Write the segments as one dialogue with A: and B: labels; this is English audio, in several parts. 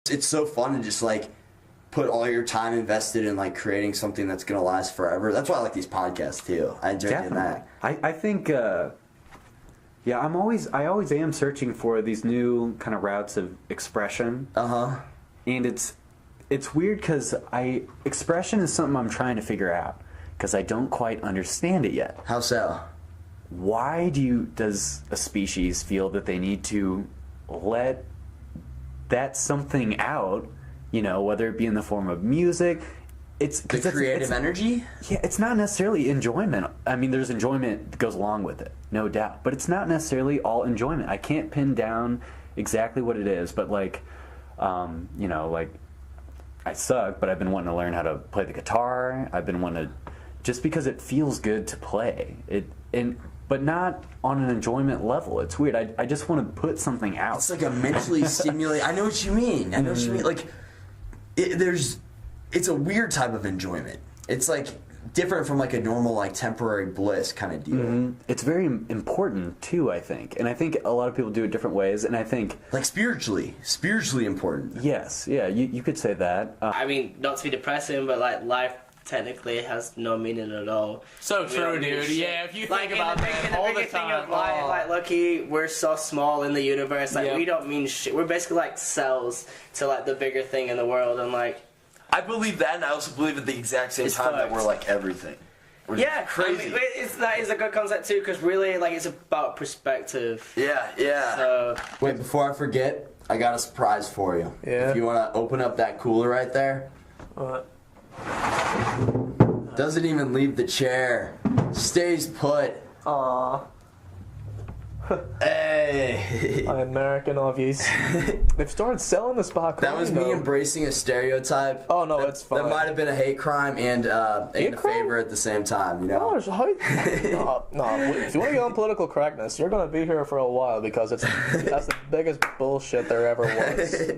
A: It's so fun to just like put all your time invested in like creating something that's gonna last forever. That's why I like these podcasts too. I enjoy doing that.
B: I think I always am searching for these new kind of routes of expression. And it's weird because expression is something I'm trying to figure out because I don't quite understand it yet.
A: How so?
B: Why does a species feel that they need to let that something out, whether it be in the form of music? It's
A: the creative energy?
B: Yeah, it's not necessarily enjoyment. I mean, there's enjoyment that goes along with it, no doubt. But it's not necessarily all enjoyment. I can't pin down exactly what it is, but like, like I suck, but I've been wanting to learn how to play the guitar. I've been wanting to, just because it feels good to play but not on an enjoyment level. It's weird. I just want to put something out.
A: It's like a mentally stimulating. I know what you mean. Like, it's a weird type of enjoyment. It's like different from like a normal like temporary bliss kind of deal.
B: It's very important too, I think. And I think a lot of people do it different ways. And I think
A: like spiritually important.
B: Yes, yeah, you could say that.
C: I mean, not to be depressing, but like life technically has no meaning at all.
D: So true, dude. Yeah, if you think about that all the time.
C: Of life, like, lucky, we're so small in the universe. Like, we don't mean shit. We're basically like cells to like the bigger thing in the world, and like.
A: I believe that, and I also believe at the exact same time that we're like everything. We're crazy.
C: I mean, that is a good concept too, because really, like, it's about perspective.
A: Yeah.
C: So.
A: Wait, before I forget, I got a surprise for you.
D: Yeah.
A: If you want to open up that cooler right there.
D: What?
A: Doesn't even leave the chair. Stays put.
D: Aww.
A: Hey.
D: American obvious. They've started selling the spot.
A: That was me embracing a stereotype.
D: Oh no, it's fine.
A: That might have been a hate crime and a favor at the same time,
D: No, if you want to get on political correctness, you're going to be here for a while because that's the biggest bullshit there ever was.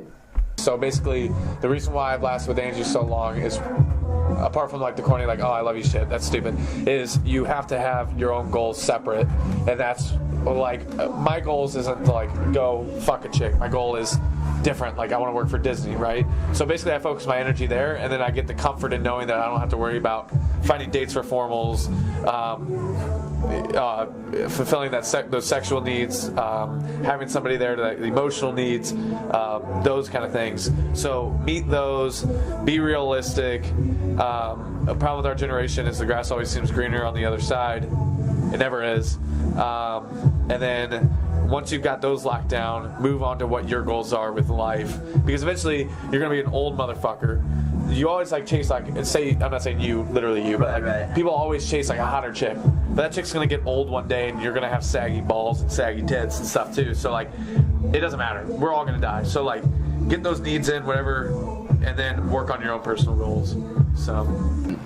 D: So basically, the reason why I've lasted with Angie so long is, apart from like the corny like, oh, I love you shit, that's stupid, is you have to have your own goals separate. And that's like, my goals isn't to like go fuck a chick. My goal is different. Like, I want to work for Disney, right? So basically I focus my energy there, and then I get the comfort in knowing that I don't have to worry about finding dates for formals, fulfilling those sexual needs, having somebody there to the emotional needs, those kind of things. So meet those, be realistic. A problem with our generation is the grass always seems greener on the other side. It never is. And then once you've got those locked down, move on to what your goals are with life, because eventually you're gonna be an old motherfucker. You always like chase like, I'm not saying you, literally you, but like, people always chase like a hotter chick, but that chick's gonna get old one day and you're gonna have saggy balls and saggy tits and stuff too. So like, it doesn't matter, we're all gonna die. So like, get those needs in, whatever, and then work on your own personal goals. So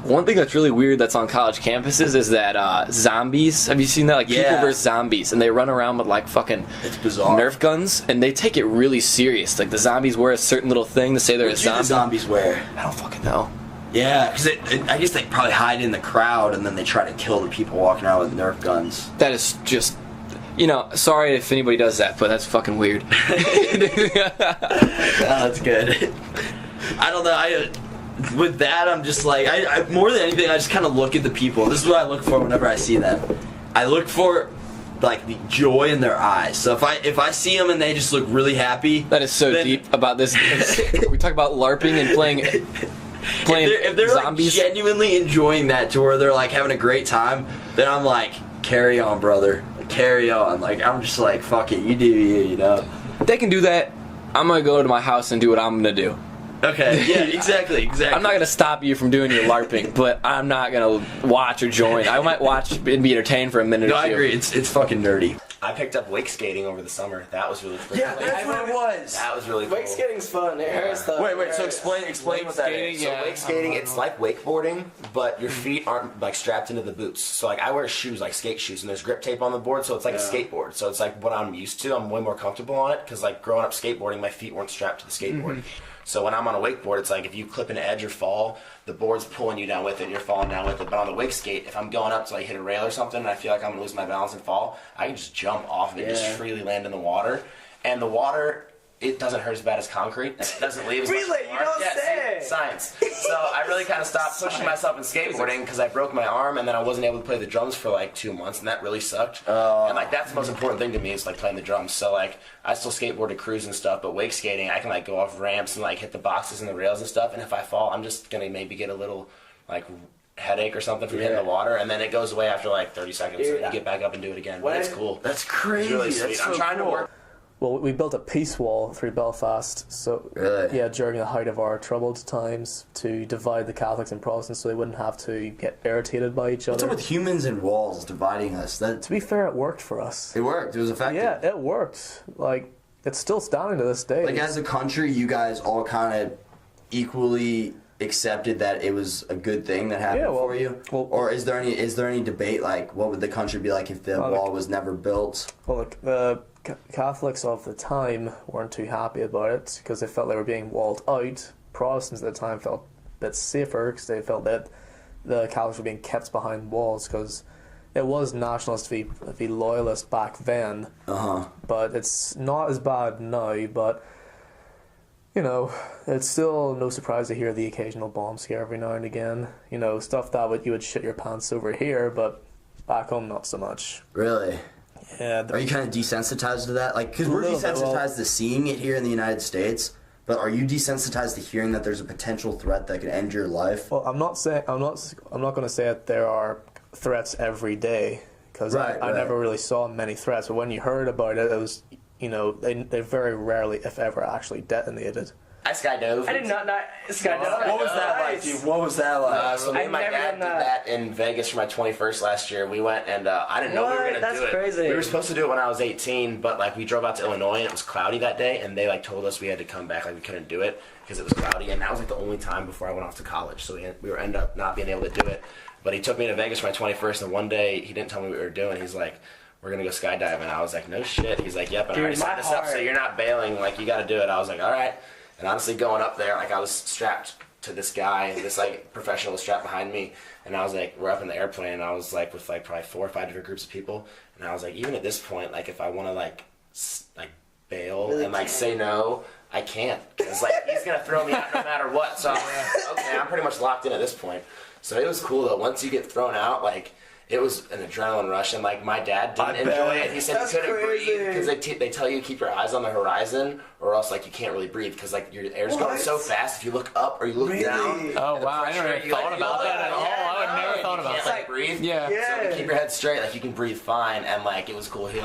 E: one thing that's really weird that's on college campuses is that zombies, have you seen that? Like people versus zombies, and they run around with like fucking Nerf guns, and they take it really serious. Like the zombies wear a certain little thing to say they're a zombie.
A: What do the zombies wear?
E: I don't fucking know.
A: Yeah, because I guess they probably hide in the crowd and then they try to kill the people walking around with Nerf guns.
E: That is just, sorry if anybody does that, but that's fucking weird.
A: That's good. I don't know, with that, I'm just like, I more than anything, I just kind of look at the people. This is what I look for whenever I see them. I look for, like, the joy in their eyes. So if I see them and they just look really happy.
E: That is so deep about this. We talk about LARPing and playing
A: if they're
E: zombies.
A: Like, genuinely enjoying that to where they're, like, having a great time, then I'm like, carry on, brother. Carry on. Like, I'm just like, fuck it, you do you,
E: If they can do that, I'm going to go to my house and do what I'm going to do.
A: Okay, yeah, exactly.
E: I'm not going to stop you from doing your LARPing, but I'm not going to watch or join. I might watch and be entertained for a minute or two.
A: I agree. It's fucking nerdy.
F: I picked up wake skating over the summer. That was really fun.
A: Yeah, that's what it was.
F: That was really cool.
C: Wake skating's fun. It hurts though.
A: Wait, so explain what that is.
F: So wake skating, it's like wakeboarding, but your feet aren't like strapped into the boots. So like I wear shoes, like skate shoes, and there's grip tape on the board, so it's like a skateboard. So it's like what I'm used to. I'm way more comfortable on it because like growing up skateboarding, my feet weren't strapped to the skateboard. So when I'm on a wakeboard, it's like if you clip an edge or fall, the board's pulling you down with it and you're falling down with it. But on the wake skate, if I'm going up to like hit a rail or something and I feel like I'm going to lose my balance and fall, I can just jump off of it, just freely land in the water. And the water it doesn't hurt as bad as concrete. And it doesn't leave as
C: Really?
F: much
C: You
F: mark.
C: don't say.
F: Science. So I really kind of stopped pushing myself in skateboarding because I broke my arm and then I wasn't able to play the drums for like 2 months, and that really sucked. And like that's the most important thing to me is like playing the drums. So like I still skateboard to cruise and stuff, but wake skating I can like go off ramps and like hit the boxes and the rails and stuff. And if I fall, I'm just gonna maybe get a little like headache or something from hitting the water, and then it goes away after like 30 seconds.
C: Dude,
F: and you get back up and do it again. But it's cool.
A: That's crazy.
F: It's really sweet.
A: That's
F: I'm
A: so
F: trying
A: cool.
F: to work.
G: Well, we built a peace wall through Belfast, so
A: Really?
G: yeah, during the height of our troubled times, to divide the Catholics and Protestants, so they wouldn't have to get irritated by each
A: What's
G: other.
A: up with humans and walls dividing us?
G: To be fair, it worked for us.
A: It worked. It was effective.
G: Yeah, it worked. Like, it's still standing to this day.
A: Like as a country, you guys all kind of equally accepted that it was a good thing that happened for you. Or is there any debate like what would the country be like if the wall was never built?
G: Well, look, the Catholics of the time weren't too happy about it because they felt they were being walled out. Protestants at the time felt a bit safer because they felt that the Catholics were being kept behind walls because it was nationalist v loyalist back then. But it's not as bad now. But you know, it's still no surprise to hear the occasional bomb scare every now and again. You know, stuff that you would shit your pants over here, but back home not so much.
A: Really?
G: Yeah.
A: Are you kind of desensitized to that? Like, because we're desensitized to seeing it here in the United States, but are you desensitized to hearing that there's a potential threat that could end your life?
G: Well, I'm not going to say that there are threats every day because I never really saw many threats. But when you heard about it, it was, you know, they very rarely, if ever, actually detonated.
F: I skydove.
C: I did not know skydiving.
A: What was that like, dude? What was that like?
F: So me and my
C: I've never
F: dad
C: done
F: did that in Vegas for my 21st last year. We went and I didn't know we were going to
C: That's
F: do it.
C: crazy.
F: We were supposed to do it when I was 18, but like we drove out to Illinois and it was cloudy that day, and they like told us we had to come back, like we couldn't do it because it was cloudy, and that was like the only time before I went off to college. So we were end up not being able to do it. But he took me to Vegas for my 21st, and one day he didn't tell me what we were doing. He's like, we're going to go skydiving. I was like, no shit. He's like, yep, and I already signed this up, so you're not bailing. Like, you got to do it. I was like, all right. And honestly, going up there, like, I was strapped to this guy, this, like, professional was strapped behind me. And I was like, we're up in the airplane, and I was, like, with, like, probably 4 or 5 different groups of people. And I was like, even at this point, like, if I want to, like bail and, like, say no, I can't. Because, like, he's going to throw me out no matter what. So I'm like, okay, I'm pretty much locked in at this point. So it was cool, though. Once you get thrown out, like, it was an adrenaline rush, and like my dad didn't enjoy it. He said he couldn't breathe because they tell you to keep your eyes on the horizon, or else like you can't really breathe because like your air's going so fast. If you look up or you look down,
D: oh wow, I never thought about that at all. I would never thought about that.
F: Like breathe, So to keep your head straight, like you can breathe fine, and like it was cool. He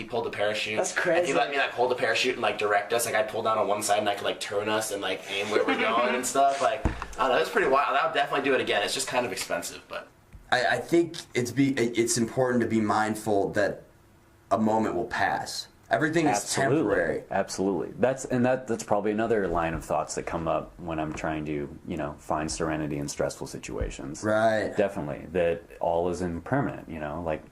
F: pulled the parachute.
C: That's crazy.
F: And he let me like hold the parachute and like direct us. Like I'd pull down on one side and I could like turn us and like aim where we're going and stuff. Like I don't know, it was pretty wild. I would definitely do it again. It's just kind of expensive, but.
A: I think it's important to be mindful that a moment will pass. Everything is temporary.
B: Absolutely. That's probably another line of thoughts that come up when I'm trying to, you know, find serenity in stressful situations.
A: Right.
B: Definitely. That all is impermanent, you know, like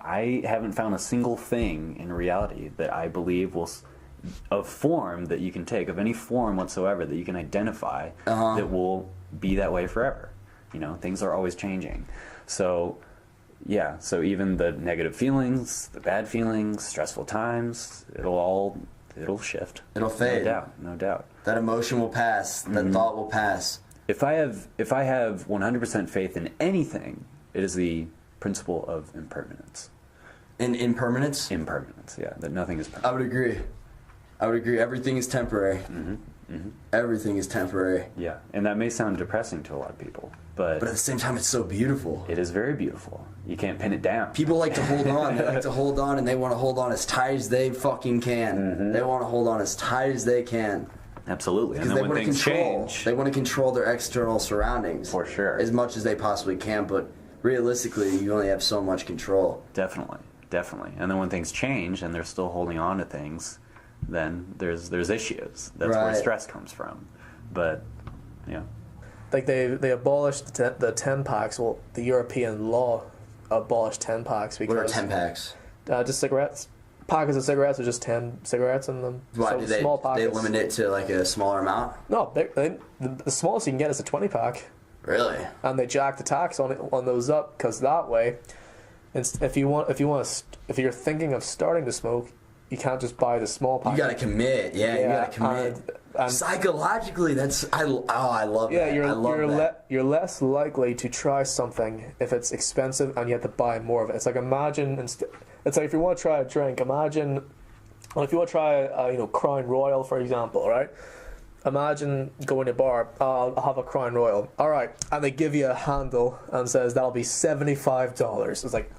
B: I haven't found a single thing in reality that I believe will of form that you can take, of any form whatsoever that you can identify that will be that way forever. You know, things are always changing. So, yeah, so even the negative feelings, the bad feelings, stressful times, it'll shift.
A: It'll fade.
B: No doubt.
A: That emotion will pass. That thought will pass.
B: If I have 100% faith in anything, it is the principle of impermanence.
A: In impermanence?
B: Impermanence, yeah, that nothing is permanent.
A: I would agree. Everything is temporary. Everything is temporary.
B: Yeah, and that may sound depressing to a lot of people, but
A: at the same time, it's so beautiful.
B: It is very beautiful. You can't pin it down.
A: People like to hold on. They like to hold on, and they want to hold on as tight as they fucking can. They want to hold on as tight as they can.
B: Absolutely. And
A: Because
B: then
A: they
B: when
A: want to
B: things
A: control.
B: change,
A: They want to control their external surroundings.
B: For sure.
A: As much as they possibly can, but realistically, you only have so much control.
B: Definitely. And then when things change and they're still holding on to things, then there's issues. That's where stress comes from. But, yeah.
G: Like they abolished the 10 packs. Well, the European law abolished 10 packs because
A: What are 10 packs?
G: Just cigarettes. Packets of cigarettes are just 10 cigarettes in them.
A: Why
G: So
A: do they
G: small pockets.
A: they limit it to like a smaller amount?
G: No, the smallest you can get is a 20 pack,
A: Really?
G: and they jack the tax on those up because that way, if you're thinking of starting to smoke, you can't just buy the small pack.
A: You gotta commit. Yeah, you gotta commit. And psychologically, I love that.
G: Yeah, you're less likely to try something if it's expensive and you have to buy more of it. It's like it's like if you want to try a drink, imagine, well, if you want to try Crown Royal, for example, right? Imagine going to a bar, I'll have a Crown Royal. All right, and they give you a handle and says that'll be $75. It's like,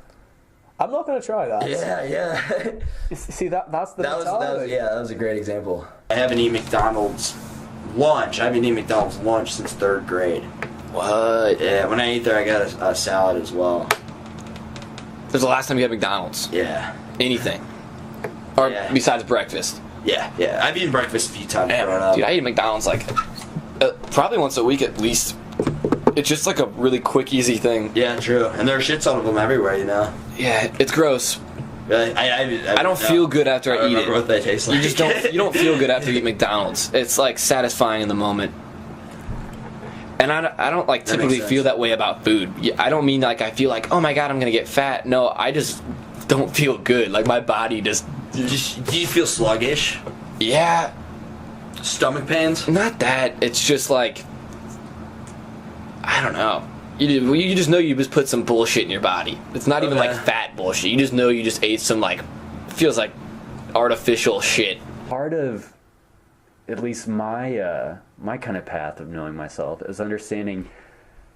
G: I'm not going to try that.
A: Yeah.
G: See, that's the mentality.
A: That was a great example. I haven't eaten McDonald's lunch. I haven't eaten McDonald's lunch since 3rd grade.
E: What?
A: Yeah, when I ate there, I got a salad as well.
E: There's the last time you had McDonald's?
A: Yeah.
E: Anything? Or besides breakfast?
A: Yeah. I've eaten breakfast a few times growing up.
E: Dude, I eat McDonald's like probably once a week at least. It's just like a really quick, easy thing.
A: Yeah, true. And there are shit ton of them everywhere, you know?
E: Yeah, it's gross. I don't feel good after I eat it.
A: What they taste like.
E: You don't feel good after you eat McDonald's. It's like satisfying in the moment. And I don't like typically feel that way about food. I don't mean like I feel like, oh my god, I'm gonna get fat. No, I just don't feel good. Like my body just.
A: Do you feel sluggish?
E: Yeah.
A: Stomach pains?
E: Not that. It's just like, I don't know. You just know you just put some bullshit in your body. It's not even like fat bullshit. You just know you just ate some like, feels like artificial shit.
B: Part of, at least my kind of path of knowing myself is understanding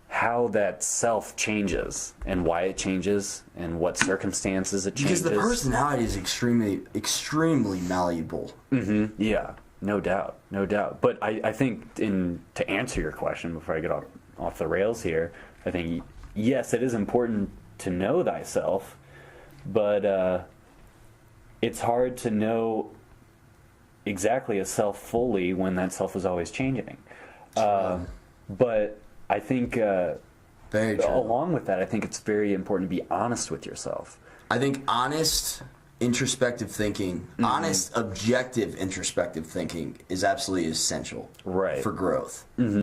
B: how that self changes and why it changes and what circumstances it changes.
A: Because the personality is extremely malleable.
B: Mm-hmm. Yeah, no doubt. But I think to answer your question before I get off the rails here, I think yes, it is important to know thyself, but it's hard to know exactly a self fully when that self is always changing. But I think
A: very true.
B: Along with that, I think it's very important to be honest with yourself.
A: I think honest, introspective thinking, honest, objective, introspective thinking is absolutely essential for growth.